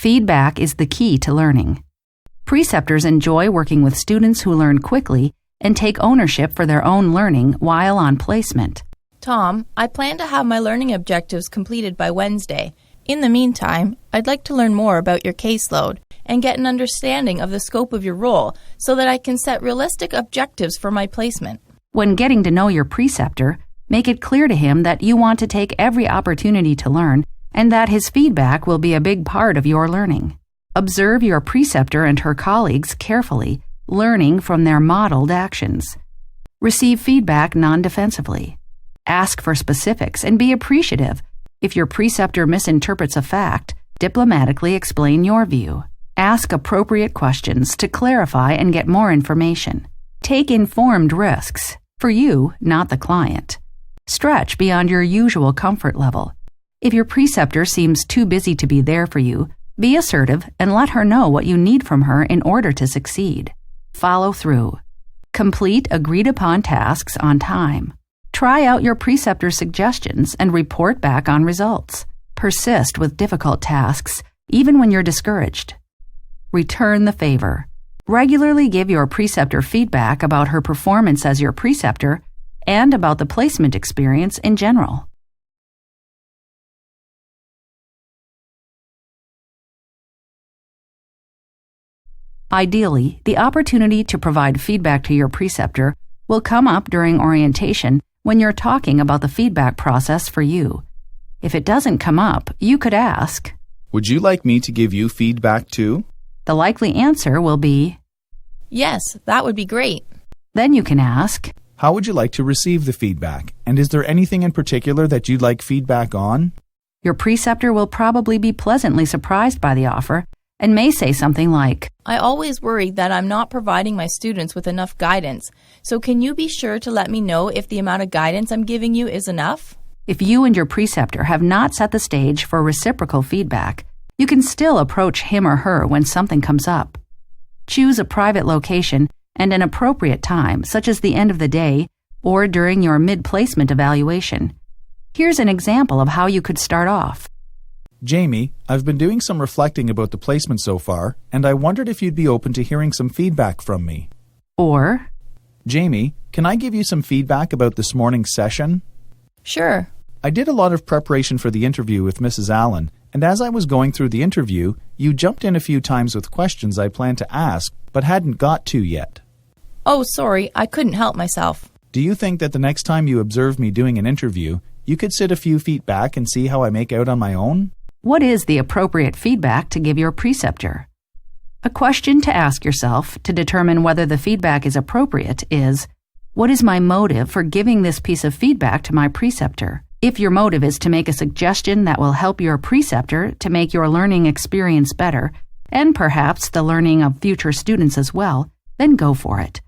Feedback is the key to learning. Preceptors enjoy working with students who learn quickly and take ownership for their own learning while on placement. Tom, I plan to have my learning objectives completed by Wednesday. In the meantime, I'd like to learn more about your caseload and get an understanding of the scope of your role so that I can set realistic objectives for my placement. When getting to know your preceptor, make it clear to him that you want to take every opportunity to learn and that his feedback will be a big part of your learning. Observe your preceptor and her colleagues carefully, learning from their modeled actions. Receive feedback non-defensively. Ask for specifics and be appreciative. If your preceptor misinterprets a fact, diplomatically explain your view. Ask appropriate questions to clarify and get more information. Take informed risks, for you, not the client. Stretch beyond your usual comfort level. If your preceptor seems too busy to be there for you, be assertive and let her know what you need from her in order to succeed. Follow through. Complete agreed-upon tasks on time. Try out your preceptor's suggestions and report back on results. Persist with difficult tasks, even when you're discouraged. Return the favor. Regularly give your preceptor feedback about her performance as your preceptor and about the placement experience in general. Ideally, the opportunity to provide feedback to your preceptor will come up during orientation when you're talking about the feedback process for you. If it doesn't come up, you could ask, "Would you like me to give you feedback too?" The likely answer will be, "Yes, that would be great." Then you can ask, "How would you like to receive the feedback? And is there anything in particular that you'd like feedback on?" Your preceptor will probably be pleasantly surprised by the offer and may say something like, "I always worry that I'm not providing my students with enough guidance, so can you be sure to let me know if the amount of guidance I'm giving you is enough?" If you and your preceptor have not set the stage for reciprocal feedback, you can still approach him or her when something comes up. Choose a private location and an appropriate time, such as the end of the day or during your mid-placement evaluation. Here's an example of how you could start off. "Jamie, I've been doing some reflecting about the placement so far, and I wondered if you'd be open to hearing some feedback from me." Or, "Jamie, can I give you some feedback about this morning's session?" "Sure." "I did a lot of preparation for the interview with Mrs. Allen, and as I was going through the interview, you jumped in a few times with questions I planned to ask, but hadn't got to yet." "Oh, sorry, I couldn't help myself." "Do you think that the next time you observe me doing an interview, you could sit a few feet back and see how I make out on my own?" what is the appropriate feedback to give your preceptor? A question to ask yourself to determine whether the feedback is appropriate is, what is my motive for giving this piece of feedback to my preceptor? If your motive is to make a suggestion that will help your preceptor to make your learning experience better, and perhaps the learning of future students as well, then go for it.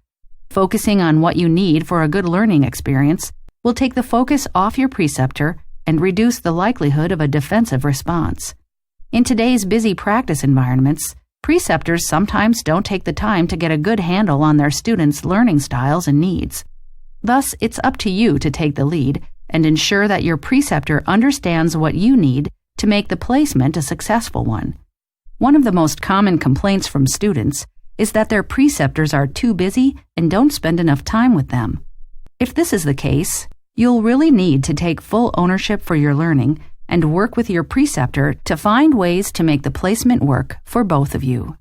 Focusing on what you need for a good learning experience will take the focus off your preceptor and reduce the likelihood of a defensive response. In today's busy practice environments, preceptors sometimes don't take the time to get a good handle on their students' learning styles and needs. Thus, it's up to you to take the lead and ensure that your preceptor understands what you need to make the placement a successful one. One of the most common complaints from students is that their preceptors are too busy and don't spend enough time with them. If this is the case, you'll really need to take full ownership for your learning and work with your preceptor to find ways to make the placement work for both of you.